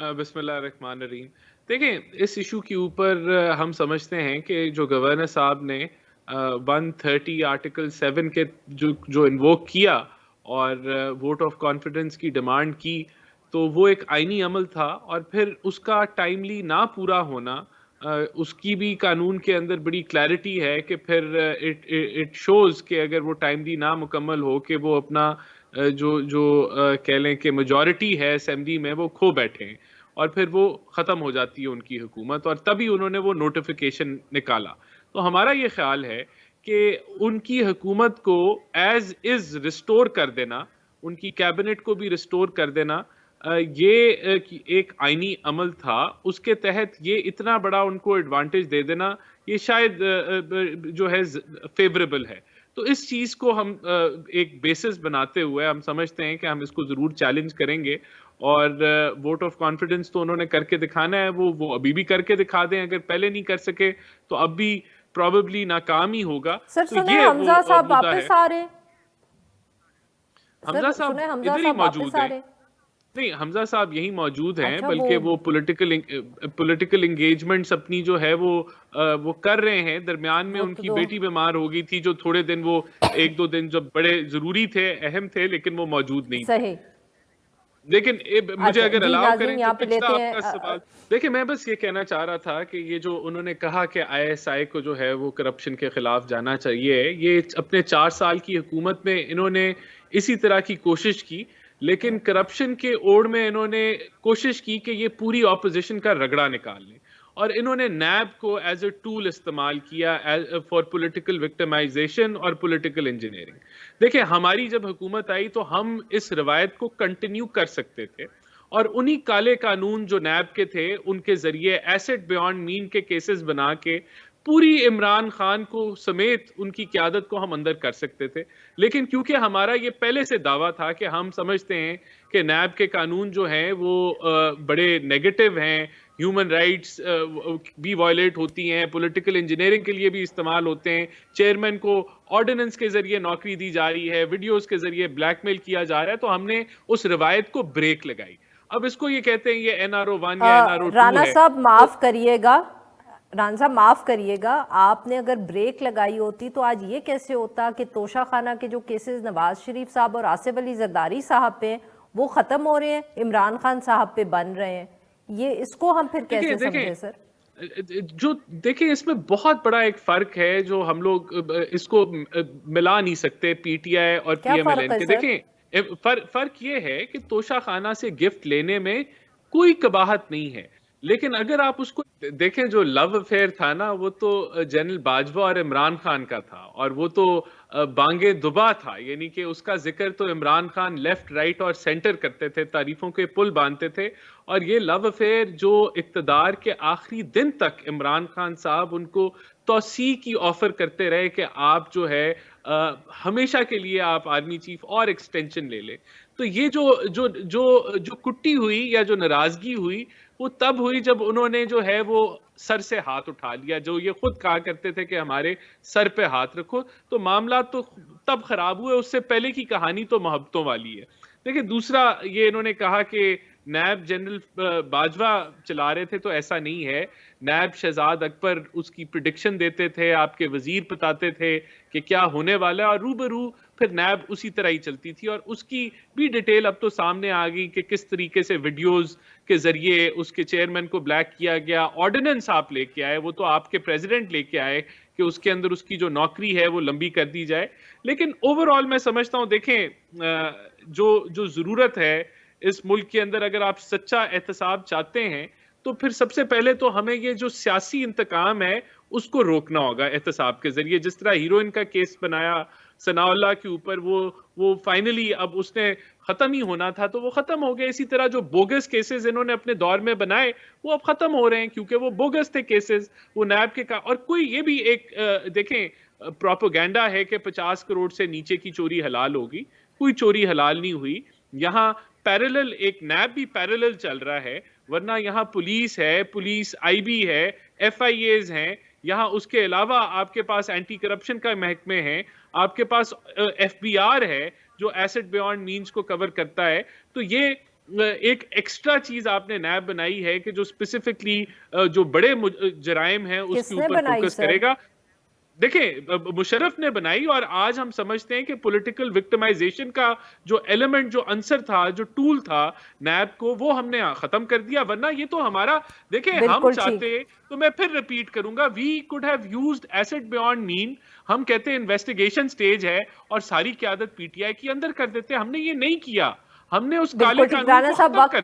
बिस्मिल्लाह रहमान रहीम। देखें, इस इशू के ऊपर हम समझते हैं कि जो गवर्नर साहब ने 130 आर्टिकल 7 के जो जो इन्वोक किया और वोट ऑफ कॉन्फिडेंस की डिमांड की, तो वो एक आईनी अमल था। और फिर उसका टाइमली ना पूरा होना, उसकी भी कानून के अंदर बड़ी क्लैरिटी है कि फिर इट इट शोज़ कि अगर वो टाइमली ना मुकम्मल हो कि वो अपना जो जो कह लें कि मेजॉरिटी है असेंबली में वो खो बैठे हैं, और फिर वो ख़त्म हो जाती है उनकी हुकूमत, और तभी उन्होंने वो नोटिफिकेशन निकाला। तो हमारा ये ख्याल है कि उनकी हुकूमत को एज इज़ रिस्टोर कर देना, उनकी कैबिनेट को भी रिस्टोर कर देना, ये एक आईनी अमल था। उसके तहत ये इतना बड़ा उनको एडवांटेज दे देना, ये शायद जो है फेवरेबल है। तो इस चीज़ को हम एक बेसिस बनाते हुए हम समझते हैं कि हम इसको ज़रूर चैलेंज करेंगे। और वोट ऑफ कॉन्फिडेंस तो उन्होंने करके दिखाना है, वो अभी भी करके दिखा दें। अगर पहले नहीं कर सके तो अब भी प्रोबेबली नाकाम ही होगा। सर तो सुने ये वो हमजा साहब मुद्दा वापस है। आ रहे। हमजा सर साहब सुने हमजा इधर ही साहब वापस मौजूद आ हैं। रहे। नहीं, हमजा साहब यहीं मौजूद हैं, अच्छा वो बल्कि वो पॉलिटिकल एंगेजमेंट्स अपनी जो है वो कर रहे हैं। दरमियान में वो उनकी तो बेटी बीमार हो गई थी, जो थोड़े दिन वो 1-2 दिन जब बड़े ज़रूरी थे, अहम थे, लेकिन वो मौजूद नहीं थे। सही। लेकिन मुझे अच्छा अगर जी अलाउ करें नाज़रीन तो यहाँ पे पिछला लेते हैं आपका सवाल, देखिए मैं बस ये कहना चाह रहा था कि ये जो उन्होंने कहा कि आईएसआई को जो है वो करप्शन के खिलाफ जाना चाहिए, ये अपने 4 साल की हुकूमत में इन्होंने इसी तरह की कोशिश की। लेकिन करप्शन के ओड़ में इन्होंने कोशिश की कि ये पूरी ऑपोजिशन का रगड़ा निकाल लें, और इन्होंने नैब को एज ए टूल इस्तेमाल किया फॉर पॉलिटिकल विक्टिमाइजेशन और पॉलिटिकल इंजीनियरिंग। देखिए, हमारी जब हुकूमत आई तो हम इस रवायत को कंटिन्यू कर सकते थे, और उन्हीं काले कानून जो नैब के थे उनके जरिए एसेट बियॉन्ड मीन के केसेस बना के पूरी इमरान खान को समेत उनकी क़यादत को हम अंदर कर सकते थे। लेकिन क्योंकि हमारा ये पहले से दावा था कि हम समझते हैं कि नैब के कानून जो हैं वो बड़े नेगेटिव हैं, ह्यूमन राइट्स भी वायलेट होती हैं, पॉलिटिकल इंजीनियरिंग के लिए भी इस्तेमाल होते हैं, चेयरमैन को ऑर्डिनेंस के जरिए नौकरी दी जा रही है, वीडियोस के जरिए ब्लैकमेल किया जा रहा है, तो हमने उस रिवायत को ब्रेक लगाई। अब इसको ये कहते हैं ये एनआरओ 1 या एनआरओ 2 राना है। साहब तो माफ करिएगा, राना साहब माफ करिएगा, आपने अगर ब्रेक लगाई होती तो आज ये कैसे होता कि तोशा खाना के जो केसेस नवाज शरीफ साहब और आसिफ अली जरदारी साहब पे वो खत्म हो रहे हैं, इमरान खान साहब पे बन रहे हैं, ये इसको हम फिर देखिए कैसे देखिए समझे सर? जो देखिए इसमें बहुत बड़ा एक फर्क है जो हम लोग इसको मिला नहीं सकते पीटीआई और क्या फर्क पीएमएलएन है के। सर? देखिए, फर्क ये है कि तोशा खाना से गिफ्ट लेने में कोई कबाहत नहीं है, लेकिन अगर आप उसको देखें, जो लव अफेयर था ना, वो तो जनरल बाजवा और इमरान खान का था, और वो तो बांगे दुबा था। यानी कि उसका जिक्र तो इमरान खान लेफ्ट राइट और सेंटर करते थे, तारीफों के पुल बांधते थे। और ये लव अफेयर जो इक्तदार के आखिरी दिन तक इमरान खान साहब उनको तौसी की ऑफर करते रहे कि आप जो है हमेशा के लिए आप आर्मी चीफ और एक्सटेंशन ले लें। तो ये जो जो जो जो कुट्टी हुई या जो नाराजगी हुई, वो तब हुई जब उन्होंने जो है वो सर से हाथ उठा लिया, जो ये खुद कहा करते थे कि हमारे सर पे हाथ रखो। तो मामला तो तब खराब हुए, उससे पहले की कहानी तो मोहब्बतों वाली है। देखिए, दूसरा ये इन्होंने कहा कि नैब जनरल बाजवा चला रहे थे, तो ऐसा नहीं है। नैब शहजाद अकबर उसकी प्रिडिक्शन देते थे, आपके वजीर बताते थे कि क्या होने वाला है, और रूबरू फिर नैब उसी तरह ही चलती थी। और उसकी भी डिटेल अब तो सामने आ गई कि किस तरीके से वीडियोस के जरिए उसके चेयरमैन को ब्लैक किया गया। ऑर्डिनेंस आप लेके आए, वो तो आपके प्रेसिडेंट लेके आए कि उसके अंदर उसकी जो नौकरी है वो लंबी कर दी जाए। लेकिन ओवरऑल मैं समझता हूँ, देखें, जो जो जरूरत है इस मुल्क के अंदर, अगर आप सच्चा एहतसाब चाहते हैं, तो फिर सबसे पहले तो हमें ये जो सियासी इंतकाम है उसको रोकना होगा एहतसाब के जरिए। जिस तरह हीरोइन का केस बनाया सनाउल्लाह के ऊपर, वो फाइनली अब उसने खत्म ही होना था, तो वो खत्म हो गया। इसी तरह जो बोगस केसेस इन्होंने अपने दौर में बनाए, वो अब खत्म हो रहे हैं, क्योंकि वो बोगस थे केसेस, वो नैब के और कोई ये भी एक देखें प्रोपेगेंडा है कि 50 करोड़ से नीचे की चोरी हलाल होगी। कोई चोरी हलाल नहीं हुई। यहाँ पैरेलल एक नैब भी पैरेलल चल रहा है, वरना यहाँ पुलिस है, पुलिस आईबी है, एफआईएज हैं, यहाँ उसके अलावा आपके पास एंटी करप्शन का महकमे है, आपके पास एफबीआर है जो एसेट बियॉन्ड मीन्स को कवर करता है। तो ये ایک ایکسٹرا چیز آپ نے نیب بنائی ہے کہ جو اسپیسیفکلی جو بڑے جرائم ہیں اس کس کے نے اوپر بنائی فوکس سر؟ کرے گا. دیکھیں مشرف نے بنائی اور آج ہم سمجھتے ہیں کہ پولیٹیکل وکٹمائزیشن کا جو ایلیمنٹ جو عنصر تھا جو ٹول تھا نیب کو وہ ہم نے ختم کر دیا. ورنہ یہ تو ہمارا دیکھیں ہم بالکل ٹھیک. چاہتے تو میں پھر ریپیٹ کروں گا we could have used east beyond man. ہم کہتے ہیں انویسٹیگیشن سٹیج ہے اور ساری قیادت پی ٹی آئی کے اندر کر دیتے. ہم نے یہ نہیں کیا. ہم نے اس کالے بالکل ٹھیک قانون رانا کو صاحب ختم وقت کر